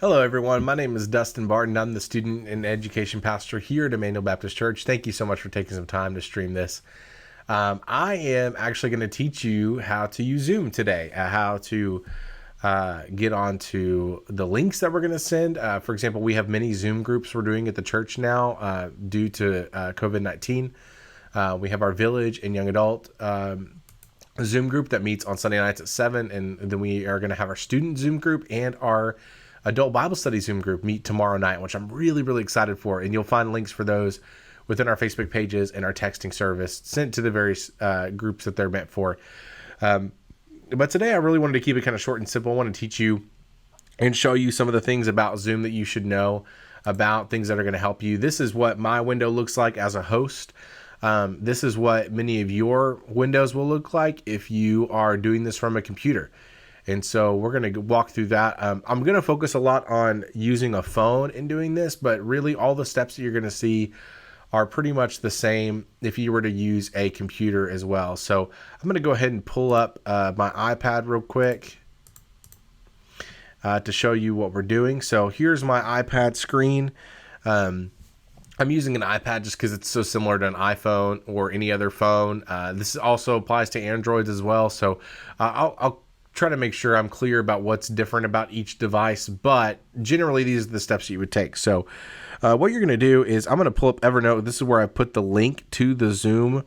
Hello, everyone. My name is Dustin Barton. I'm the student and education pastor here at Emmanuel Baptist Church. Thank you so much for taking some time to stream this. I am actually going to teach you how to use Zoom today, how to get onto the links that we're going to send. For example, we have many Zoom groups we're doing at the church now due to COVID-19. We have our village and young adult Zoom group that meets on Sunday nights at 7, and then we are going to have our student Zoom group and our adult Bible study Zoom group meet tomorrow night, which I'm really, really excited for. And you'll find links for those within our Facebook pages and our texting service sent to the various groups that they're meant for. But today I really wanted to keep it kind of short and simple. I want to teach you and show you some of the things about Zoom that you should know about, things that are going to help you. This is what my window looks like as a host. This is what many of your windows will look like if you are doing this from a computer. And so we're going to walk through that. I'm going to focus a lot on using a phone in doing this, but really all the steps that you're going to see are pretty much the same if you were to use a computer as well. So I'm going to go ahead and pull up my iPad real quick to show you what we're doing. So here's my iPad screen. I'm using an iPad just because it's so similar to an iPhone or any other phone. This also applies to Androids as well. So I'll try to make sure I'm clear about what's different about each device, but generally these are the steps you would take. So what you're going to do is I'm going to pull up Evernote. This is where I put the link to the Zoom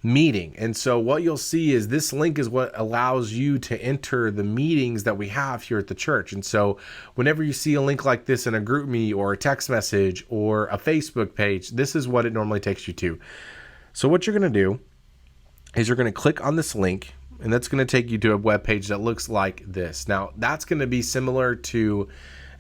meeting. And so what you'll see is this link is what allows you to enter the meetings that we have here at the church. And so whenever you see a link like this in a group me or a text message or a Facebook page, this is what it normally takes you to. So what you're going to do is you're going to click on this link, and that's going to take you to a web page that looks like this. Now, that's going to be similar to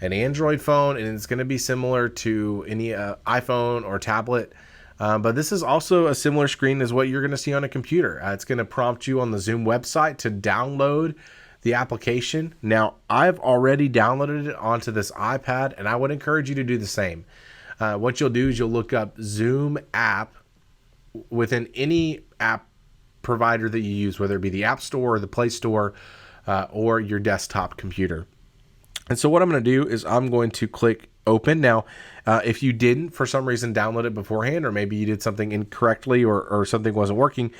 an Android phone, and it's going to be similar to any iPhone or tablet. But this is also a similar screen as what you're going to see on a computer. It's going to prompt you on the Zoom website to download the application. Now, I've already downloaded it onto this iPad, and I would encourage you to do the same. What you'll do is you'll look up Zoom app within any app provider that you use, whether it be the App Store or the Play Store or your desktop computer. And so what I'm going to do is I'm going to click open. Now, if you didn't for some reason download it beforehand, or maybe you did something incorrectly or something wasn't working,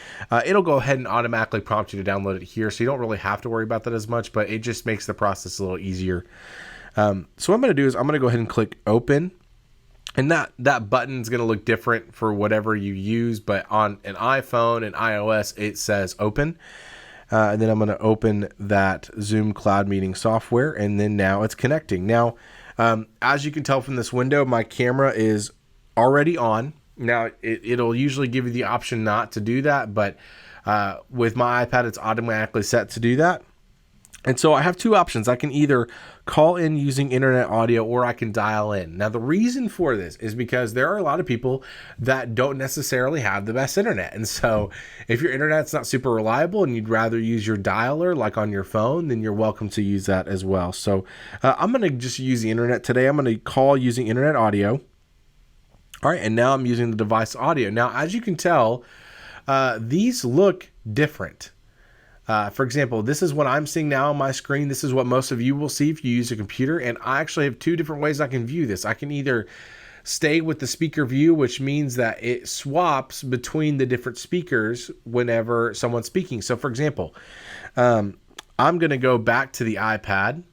it'll go ahead and automatically prompt you to download it here. So you don't really have to worry about that as much, but it just makes the process a little easier. So what I'm going to do is I'm going to go ahead and click open. And that button is going to look different for whatever you use, but on an iPhone and iOS, it says open. And then I'm going to open that Zoom Cloud Meeting software, and then now it's connecting. Now, as you can tell from this window, my camera is already on. Now, it'll usually give you the option not to do that, but with my iPad, it's automatically set to do that. And so I have two options. I can either call in using internet audio, or I can dial in. Now, the reason for this is because there are a lot of people that don't necessarily have the best internet. And so if your internet's not super reliable and you'd rather use your dialer like on your phone, then you're welcome to use that as well. So I'm going to just use the internet today. I'm going to call using internet audio. All right, and now I'm using the device audio. Now, as you can tell, these look different. For example, this is what I'm seeing now on my screen. This is what most of you will see if you use a computer. And I actually have two different ways I can view this. I can either stay with the speaker view, which means that it swaps between the different speakers whenever someone's speaking. So for example, I'm going to go back to the iPad,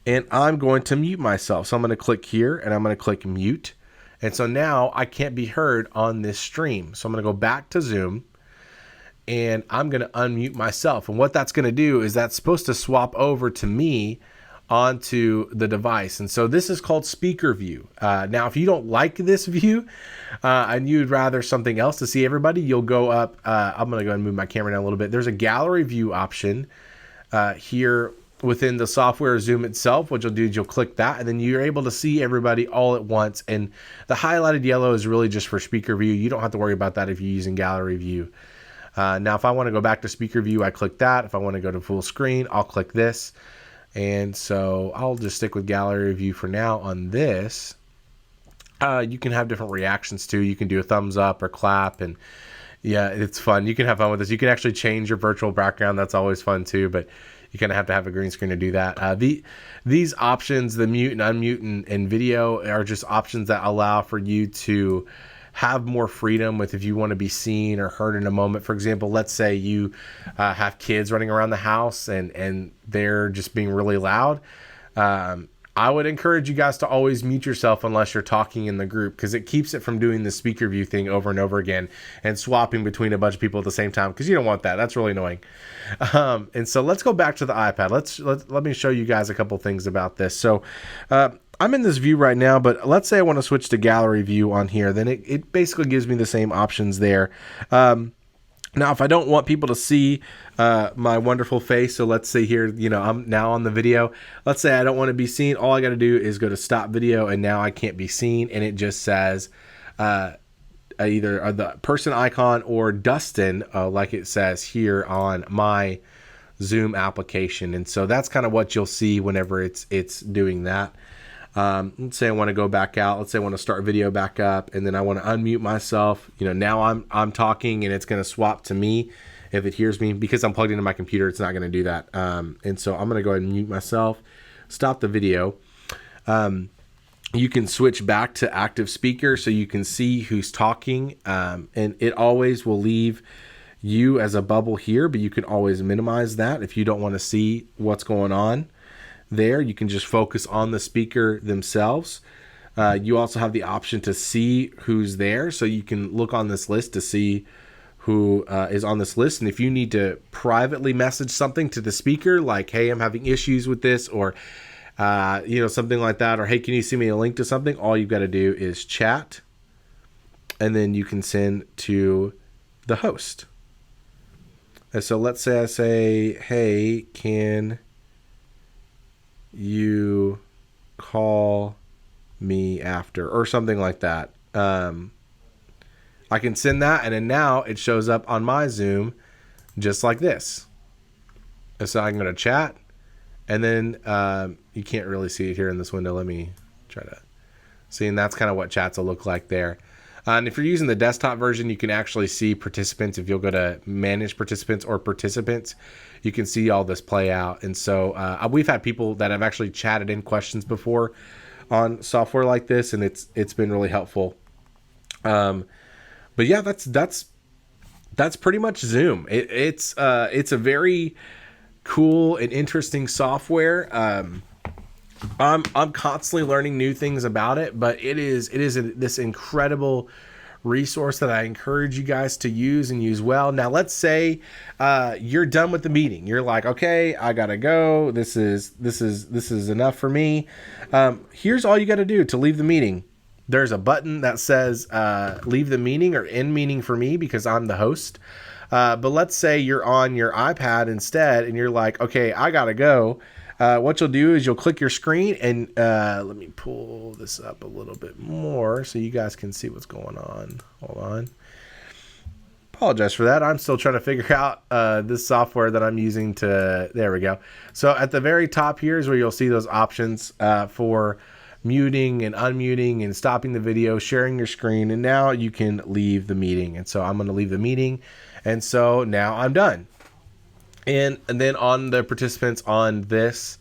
and I'm going to mute myself. So I'm going to click here, and I'm going to click mute. And so now I can't be heard on this stream. So I'm going to go back to Zoom, and I'm going to unmute myself. And what that's going to do is that's supposed to swap over to me onto the device. And so this is called speaker view. Now, if you don't like this view and you'd rather something else to see everybody, you'll go up. I'm going to go ahead and move my camera down a little bit. There's a gallery view option here within the software Zoom itself. What you'll do is you'll click that, and then you're able to see everybody all at once. And the highlighted yellow is really just for speaker view. You don't have to worry about that if you're using gallery view. Now, if I want to go back to speaker view, I click that. If I want to go to full screen, I'll click this. And so I'll just stick with gallery view for now on this. You can have different reactions too. You can do a thumbs up or clap, and yeah, it's fun. You can have fun with this. You can actually change your virtual background. That's always fun too. But You kind of have to have a green screen to do that. These options, the mute and unmute and video, are just options that allow for you to have more freedom with if you want to be seen or heard in a moment. For example, let's say you have kids running around the house and they're just being really loud. I would encourage you guys to always mute yourself unless you're talking in the group, because it keeps it from doing the speaker view thing over and over again and swapping between a bunch of people at the same time, because you don't want that. That's really annoying. And so let's go back to the iPad. Let me show you guys a couple things about this. So I'm in this view right now, but let's say I want to switch to gallery view on here. Then it basically gives me the same options there. Now, if I don't want people to see my wonderful face, so let's say here, I'm now on the video. Let's say I don't want to be seen. All I got to do is go to stop video, and now I can't be seen, and it just says either the person icon or Dustin, like it says here on my Zoom application. And so that's kind of what you'll see whenever it's doing that. Let's say I want to go back out. Let's say I want to start video back up, and then I want to unmute myself. Now I'm talking, and it's going to swap to me if it hears me. Because I'm plugged into my computer, it's not going to do that. And so I'm going to go ahead and mute myself, stop the video. You can switch back to active speaker so you can see who's talking, and it always will leave you as a bubble here, but you can always minimize that if you don't want to see what's going on. There, you can just focus on the speaker themselves. You also have the option to see who's there, so you can look on this list to see who is on this list. And if you need to privately message something to the speaker, like, hey, I'm having issues with this, or something like that, or hey, can you send me a link to something? All you've got to do is chat, and then you can send to the host. And so let's say I say, hey, can you call me after, or something like that. I can send that, and then now it shows up on my Zoom just like this. And so I'm going to chat, and then you can't really see it here in this window. Let me try to see, and that's kind of what chats will look like there. And if you're using the desktop version, you can actually see participants. If you'll go to manage participants or participants, you can see all this play out. And so we've had people that have actually chatted in questions before on software like this, and it's been really helpful. But yeah, that's pretty much Zoom. It's a very cool and interesting software. I'm constantly learning new things about it, but it is this incredible resource that I encourage you guys to use and use well. Now, let's say you're done with the meeting. You're like, okay, I gotta go. This is enough for me. Here's all you got to do to leave the meeting. There's a button that says leave the meeting or end meeting for me, because I'm the host. But let's say you're on your iPad instead, and you're like, okay, I gotta go. What you'll do is you'll click your screen, and let me pull this up a little bit more so you guys can see what's going on. Hold on. Apologize for that. I'm still trying to figure out this software that I'm using to... There we go. So at the very top here is where you'll see those options for muting and unmuting and stopping the video, sharing your screen, and now you can leave the meeting. And so I'm going to leave the meeting, and so now I'm done. And then on the participants on this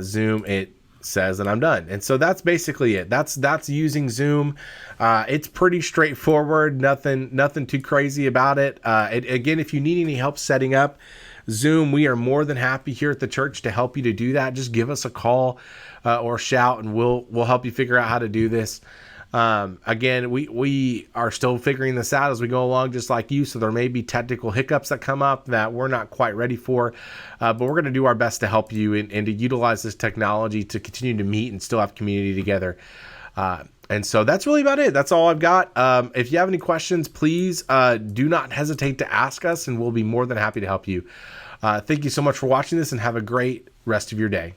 Zoom, it says that I'm done. And so that's basically it. That's using Zoom. It's pretty straightforward. Nothing too crazy about it. Again, if you need any help setting up Zoom, we are more than happy here at the church to help you to do that. Just give us a call or shout, and we'll help you figure out how to do this. Again, we are still figuring this out as we go along, just like you. So there may be technical hiccups that come up that we're not quite ready for, but we're going to do our best to help you and to utilize this technology to continue to meet and still have community together. And so that's really about it. That's all I've got. If you have any questions, please do not hesitate to ask us, and we'll be more than happy to help you. Thank you so much for watching this, and have a great rest of your day.